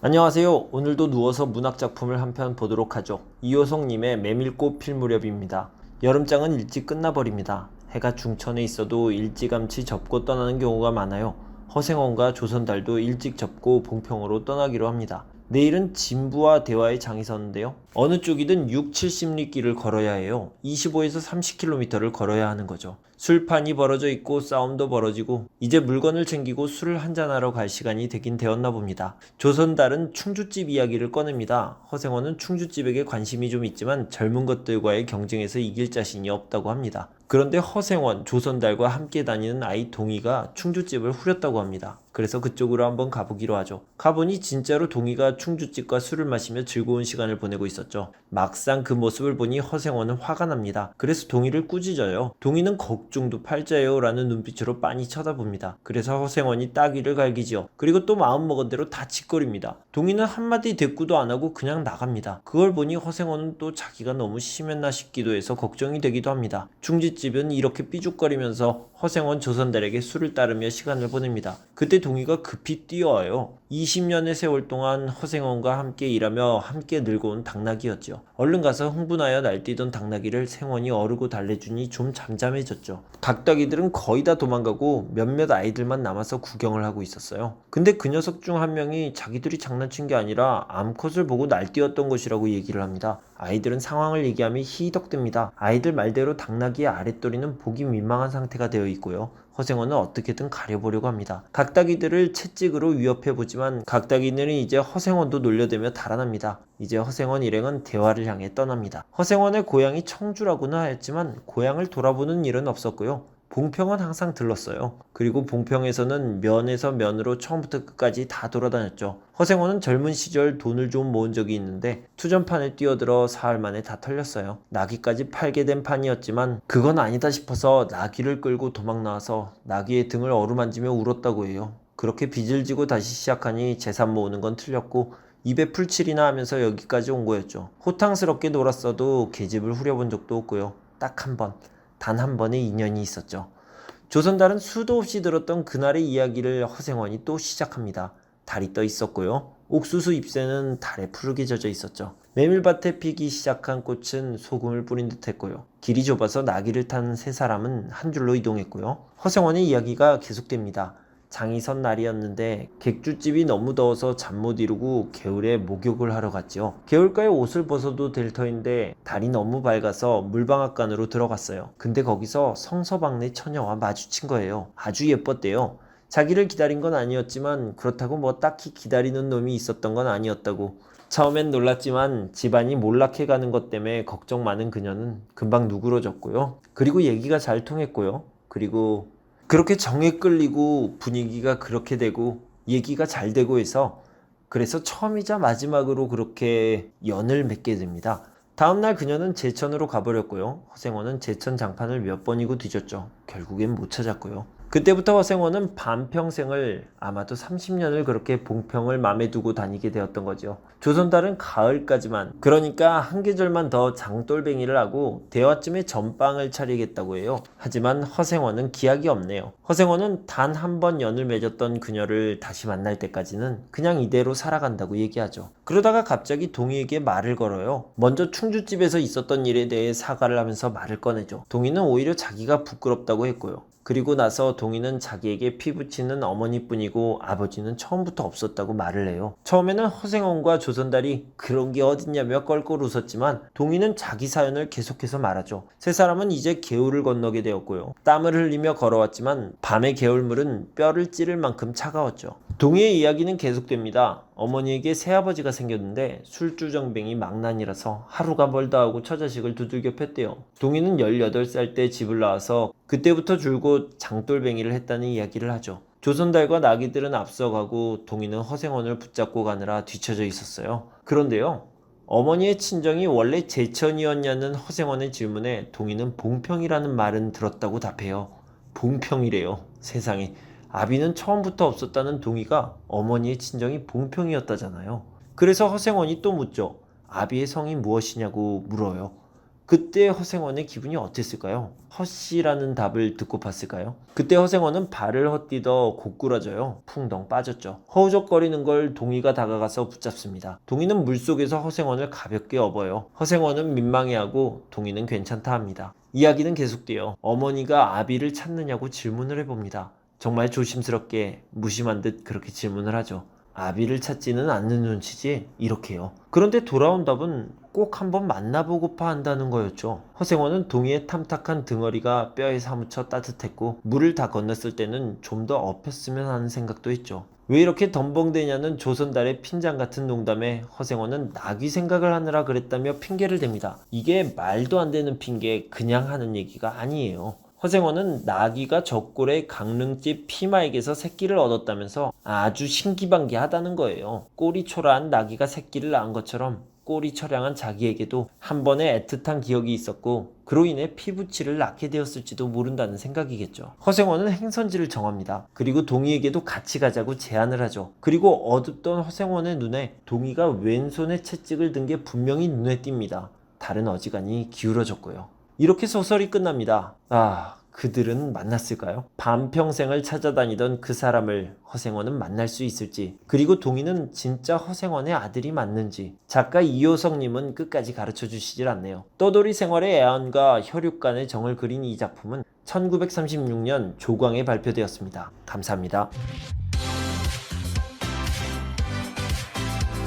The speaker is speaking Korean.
안녕하세요. 오늘도 누워서 문학작품을 한 편 보도록 하죠. 이효성님의 메밀꽃 필 무렵입니다. 여름장은 일찍 끝나버립니다. 해가 중천에 있어도 일찌감치 접고 떠나는 경우가 많아요. 허생원과 조선달도 일찍 접고 봉평으로 떠나기로 합니다. 내일은 진부와 대화의 장이 서는데요. 어느 쪽이든 6, 70리 길을 걸어야 해요. 25에서 30km를 걸어야 하는 거죠. 술판이 벌어져 있고 싸움도 벌어지고 이제 물건을 챙기고 술을 한잔하러 갈 시간이 되긴 되었나 봅니다. 조선달은 충주집 이야기를 꺼냅니다. 허생원은 충주집에게 관심이 좀 있지만 젊은 것들과의 경쟁에서 이길 자신이 없다고 합니다. 그런데 허생원, 조선달과 함께 다니는 아이 동희가 충주집을 후렸다고 합니다. 그래서 그쪽으로 한번 가보기로 하죠. 가보니 진짜로 동희가 충주집과 술을 마시며 즐거운 시간을 보내고 있었죠. 막상 그 모습을 보니 허생원은 화가 납니다. 그래서 동희를 꾸짖어요. 동희는 걱정도 팔자예요 라는 눈빛으로 빤히 쳐다봅니다. 그래서 허생원이 따귀를 갈기지요. 그리고 또 마음먹은 대로 다 짓거립니다. 동희는 한마디 대꾸도 안하고 그냥 나갑니다. 그걸 보니 허생원은 또 자기가 너무 심했나 싶기도 해서 걱정이 되기도 합니다. 충주집은 이렇게 삐죽거리면서 허생원 조선달에게 술을 따르며 시간을 보냅니다. 그때 동희가 급히 뛰어와요. 20년의 세월 동안 허생원과 함께 일하며 함께 늙어온 당나귀였죠. 얼른 가서 흥분하여 날뛰던 당나귀를 생원이 어르고 달래주니 좀 잠잠해졌죠. 닭다귀들은 거의 다 도망가고 몇몇 아이들만 남아서 구경을 하고 있었어요. 근데 그 녀석 중 한 명이 자기들이 장난친 게 아니라 암컷을 보고 날뛰었던 것이라고 얘기를 합니다. 아이들은 상황을 얘기하며 희덕댑니다. 아이들 말대로 당나귀의 아랫도리는 보기 민망한 상태가 되어 있고요. 허생원은 어떻게든 가려보려고 합니다. 각다귀들을 채찍으로 위협해보지만 각다귀들은 이제 허생원도 놀려대며 달아납니다. 이제 허생원 일행은 대화를 향해 떠납니다. 허생원의 고향이 청주라고는 하였지만 고향을 돌아보는 일은 없었고요. 봉평은 항상 들렀어요. 그리고 봉평에서는 면에서 면으로 처음부터 끝까지 다 돌아다녔죠. 허생원은 젊은 시절 돈을 좀 모은 적이 있는데 투전판에 뛰어들어 사흘 만에 다 털렸어요. 나귀까지 팔게 된 판이었지만 그건 아니다 싶어서 나귀를 끌고 도망 나와서 나귀의 등을 어루만지며 울었다고 해요. 그렇게 빚을 지고 다시 시작하니 재산 모으는 건 틀렸고 입에 풀칠이나 하면서 여기까지 온 거였죠. 호탕스럽게 놀았어도 계집을 후려본 적도 없고요. 딱 한 번. 단 한 번의 인연이 있었죠. 조선달은 수도 없이 들었던 그날의 이야기를 허생원이 또 시작합니다. 달이 떠 있었고요. 옥수수 잎새는 달에 푸르게 젖어 있었죠. 메밀밭에 피기 시작한 꽃은 소금을 뿌린 듯 했고요. 길이 좁아서 나귀를 탄 세 사람은 한 줄로 이동했고요. 허생원의 이야기가 계속됩니다. 장이 선 날이었는데 객주집이 너무 더워서 잠 못 이루고 개울에 목욕을 하러 갔지요. 개울가에 옷을 벗어도 될 터인데 달이 너무 밝아서 물방앗간으로 들어갔어요. 근데 거기서 성서방네 처녀와 마주친 거예요. 아주 예뻤대요. 자기를 기다린 건 아니었지만 그렇다고 뭐 딱히 기다리는 놈이 있었던 건 아니었다고. 처음엔 놀랐지만 집안이 몰락해가는 것 때문에 걱정 많은 그녀는 금방 누그러졌고요. 그리고 얘기가 잘 통했고요. 그리고 그렇게 정에 끌리고 분위기가 그렇게 되고 얘기가 잘 되고 해서 그래서 처음이자 마지막으로 그렇게 연을 맺게 됩니다. 다음날 그녀는 제천으로 가버렸고요. 허생원은 제천 장판을 몇 번이고 뒤졌죠. 결국엔 못 찾았고요. 그때부터 허생원은 반평생을 아마도 30년을 그렇게 봉평을 맘에 두고 다니게 되었던 거죠. 조선달은 가을까지만, 그러니까 한 계절만 더 장돌뱅이를 하고 대화쯤에 전빵을 차리겠다고 해요. 하지만 허생원은 기약이 없네요. 허생원은 단 한 번 연을 맺었던 그녀를 다시 만날 때까지는 그냥 이대로 살아간다고 얘기하죠. 그러다가 갑자기 동희에게 말을 걸어요. 먼저 충주집에서 있었던 일에 대해 사과를 하면서 말을 꺼내죠. 동희는 오히려 자기가 부끄럽다고 했고요. 그리고 나서 동희는 자기에게 피부치는 어머니뿐이고 아버지는 처음부터 없었다고 말을 해요. 처음에는 허생원과 조선달이 그런 게 어딨냐며 껄껄 웃었지만 동희는 자기 사연을 계속해서 말하죠. 세 사람은 이제 개울을 건너게 되었고요. 땀을 흘리며 걸어왔지만 밤의 개울물은 뼈를 찌를 만큼 차가웠죠. 동희의 이야기는 계속됩니다. 어머니에게 새아버지가 생겼는데 술주정뱅이 망난이라서 하루가 멀다 하고 처자식을 두들겨 팼대요. 동희는 18살 때 집을 나와서 그때부터 줄곧 장돌뱅이를 했다는 이야기를 하죠. 조선달과 나귀들은 앞서가고 동희는 허생원을 붙잡고 가느라 뒤처져 있었어요. 그런데요. 어머니의 친정이 원래 제천이었냐는 허생원의 질문에 동희는 봉평이라는 말은 들었다고 답해요. 봉평이래요. 세상에. 아비는 처음부터 없었다는 동희가 어머니의 친정이 봉평이었다잖아요. 그래서 허생원이 또 묻죠. 아비의 성이 무엇이냐고 물어요. 그때 허생원의 기분이 어땠을까요? 허씨라는 답을 듣고 봤을까요? 그때 허생원은 발을 헛디뎌 고꾸라져요. 풍덩 빠졌죠. 허우적거리는 걸 동희가 다가가서 붙잡습니다. 동희는 물속에서 허생원을 가볍게 업어요. 허생원은 민망해하고 동희는 괜찮다 합니다. 이야기는 계속돼요. 어머니가 아비를 찾느냐고 질문을 해봅니다. 정말 조심스럽게 무심한 듯 그렇게 질문을 하죠. 아비를 찾지는 않는 눈치지 이렇게요. 그런데 돌아온 답은 꼭 한번 만나보고파 한다는 거였죠. 허생원은 동희의 탐탁한 등어리가 뼈에 사무쳐 따뜻했고 물을 다 건넜을 때는 좀 더 업혔으면 하는 생각도 했죠. 왜 이렇게 덤벙대냐는 조선달의 핀장 같은 농담에 허생원은 낙이 생각을 하느라 그랬다며 핑계를 댑니다. 이게 말도 안 되는 핑계, 그냥 하는 얘기가 아니에요. 허생원은 나귀가 적골의 강릉집 피마에게서 새끼를 얻었다면서 아주 신기반기하다는 거예요. 꼬리 초라한 나귀가 새끼를 낳은 것처럼 꼬리 처량한 자기에게도 한 번의 애틋한 기억이 있었고 그로 인해 피부치를 낳게 되었을지도 모른다는 생각이겠죠. 허생원은 행선지를 정합니다. 그리고 동희에게도 같이 가자고 제안을 하죠. 그리고 어둡던 허생원의 눈에 동희가 왼손에 채찍을 든 게 분명히 눈에 띕니다. 다른 어지간히 기울어졌고요. 이렇게 소설이 끝납니다. 그들은 만났을까요? 반평생을 찾아다니던 그 사람을 허생원은 만날 수 있을지, 그리고 동희는 진짜 허생원의 아들이 맞는지 작가 이효성님은 끝까지 가르쳐 주시질 않네요. 떠돌이 생활의 애환과 혈육 간의 정을 그린 이 작품은 1936년 조광에 발표되었습니다. 감사합니다.